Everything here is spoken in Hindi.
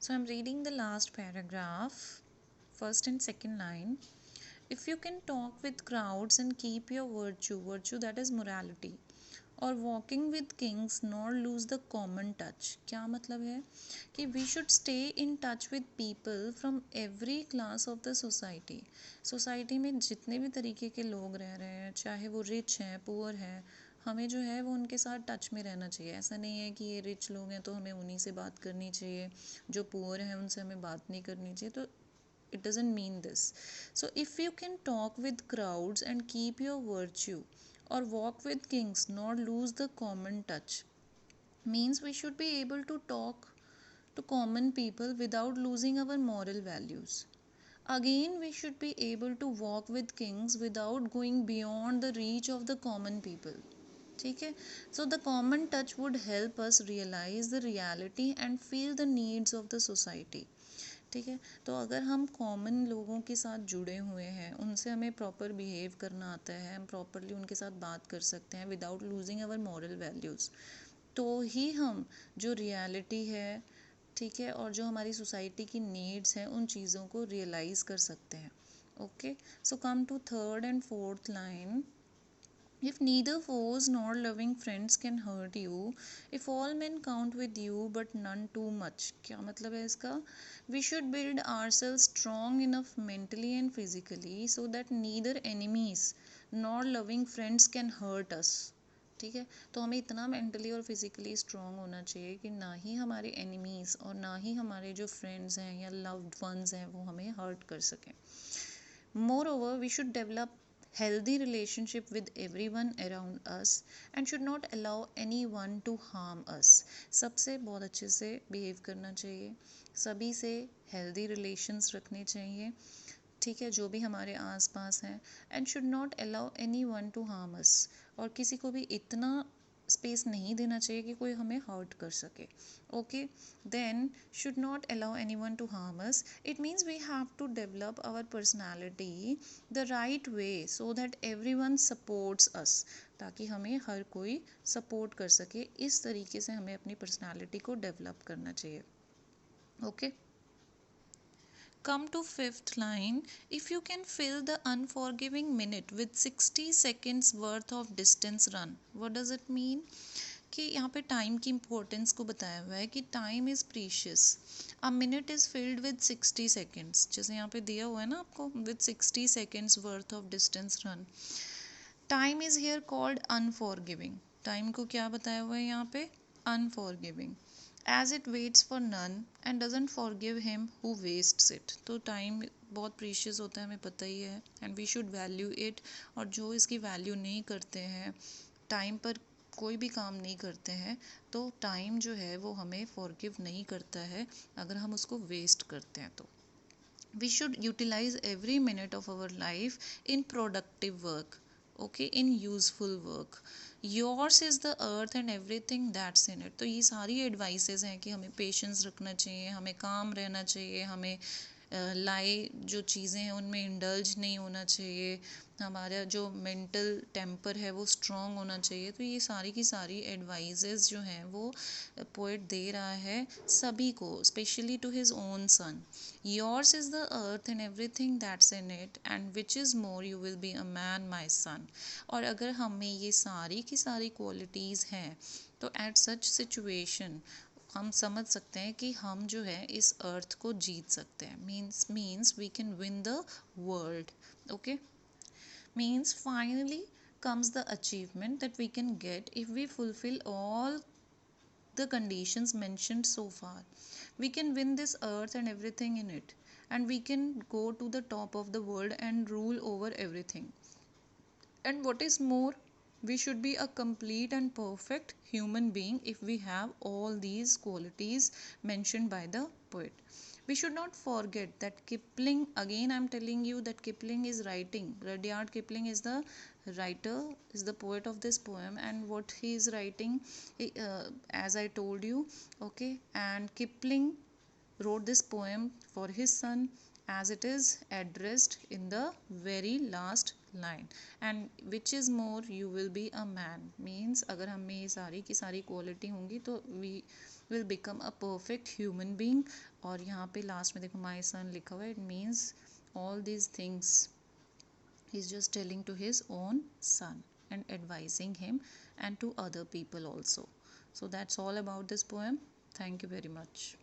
So I'm reading the last paragraph, first and second line. If you can talk with crowds and keep your virtue that is morality, और walking with kings not lose the common touch, क्या मतलब है कि we should stay in touch with people from every class of the society. Society में जितने भी तरीके के लोग रह रहे हैं, चाहे वो रिच हैं पुअर हैं, हमें जो है वो उनके साथ टच में रहना चाहिए। ऐसा नहीं है कि ये रिच लोग हैं तो हमें उन्हीं से बात करनी चाहिए, जो पुअर हैं उनसे हमें बात नहीं करनी चाहिए। तो it doesn't mean this. So if you can talk with crowds and keep your virtue, or walk with kings not lose the common touch, means we should be able to talk to common people without losing our moral values. Again, we should be able to walk with kings without going beyond the reach of the common people. ठीक है, so the common touch would help us realise the reality and feel the needs of the society. ठीक है, तो अगर हम कॉमन लोगों के साथ जुड़े हुए हैं, उनसे हमें प्रॉपर बिहेव करना आता है, हम प्रॉपरली उनके साथ बात कर सकते हैं विदाउट लूजिंग अवर मॉरल वैल्यूज़, तो ही हम जो रियलिटी है, ठीक है, और जो हमारी सोसाइटी की नीड्स हैं उन चीज़ों को रियलाइज़ कर सकते हैं। Okay, so come to third and fourth line. If neither foes nor loving friends can hurt you, if all men count with you but none too much, क्या मतलब है इसका? We should build ourselves strong enough mentally and physically so that neither enemies nor loving friends can hurt us. ठीक है, तो हमें इतना मेंटली और फिजिकली स्ट्रांग होना चाहिए कि ना ही हमारे एनिमीज़ और ना ही हमारे जो फ्रेंड्स हैं या लव्ड वंस हैं वो हमें हर्ट कर सकें। Moreover, we should develop healthy relationship with everyone around us and should not allow anyone to harm us. सबसे बहुत अच्छे से बिहेव करना चाहिए, सभी से हेल्दी रिलेशंस रखने चाहिए, ठीक है, जो भी हमारे आस पास हैं, and should not allow anyone to harm अस, और किसी को भी इतना स्पेस नहीं देना चाहिए कि कोई हमें हर्ट कर सके। Okay, then should not allow anyone to harm us, it means we have to develop our personality the right way so that everyone supports us, ताकि हमें हर कोई सपोर्ट कर सके। इस तरीके से हमें अपनी पर्सनैलिटी को डेवलप करना चाहिए। Okay, come to fifth line. If you can fill the unforgiving minute with 60 seconds worth of distance run, what does it mean? कि यहाँ पे टाइम की इम्पोर्टेंस को बताया हुआ है कि time is precious, a minute is filled with 60 seconds, जैसे यहाँ पे दिया हुआ है ना आपको, with 60 seconds worth of distance run. Time is here called unforgiving, time को क्या बताया हुआ है यहाँ पे? Unforgiving, as it waits for none and doesn't forgive him who wastes it. तो टाइम बहुत प्रीशियस होता है, हमें पता ही है, and we should value it, और जो इसकी वैल्यू नहीं करते हैं, टाइम पर कोई भी काम नहीं करते हैं, तो टाइम जो है वो हमें फॉरगिव नहीं करता है अगर हम उसको वेस्ट करते हैं। तो we should utilize every minute of our life in productive work, okay, in useful work. Yours is the earth and everything that's in it. तो ये सारी एडवाइसेस हैं कि हमें पेशेंस रखना चाहिए, हमें काम रहना चाहिए, हमें लाई जो चीज़ें हैं उनमें इंडल्ज नहीं होना चाहिए, हमारा जो मेंटल टेम्पर है वो स्ट्रॉन्ग होना चाहिए। तो ये सारी की सारी एडवाइजेस जो हैं वो पोएट दे रहा है सभी को, specially to his own son. Yours is the earth and everything that's in it and which is more you will be a man my son. और अगर हमें ये सारी की सारी क्वालिटीज़ हैं तो एट सच सिचुएशन हम समझ सकते हैं कि हम जो है इस अर्थ को जीत सकते हैं। Means we can win the world. Okay, means finally comes the achievement that we can get if we fulfill all the conditions mentioned so far. We can win this earth and everything in it, and we can go to the top of the world and rule over everything. And what is more, we should be a complete and perfect human being if we have all these qualities mentioned by the poet. We should not forget that Kipling, again I'm telling you that Kipling is writing. Rudyard Kipling is the writer, is the poet of this poem, and what he is writing, as I told you, okay, and Kipling wrote this poem for his son, as it is addressed in the very last line, and which is more you will be a man, means अगर हमें ये सारी की सारी क्वालिटी होंगी तो we will become a perfect human being. और यहाँ पे लास्ट में देखो my son लिखा हुआ है, it means all these things he's just telling to his own son and advising him and to other people also. So that's all about this poem. Thank you very much.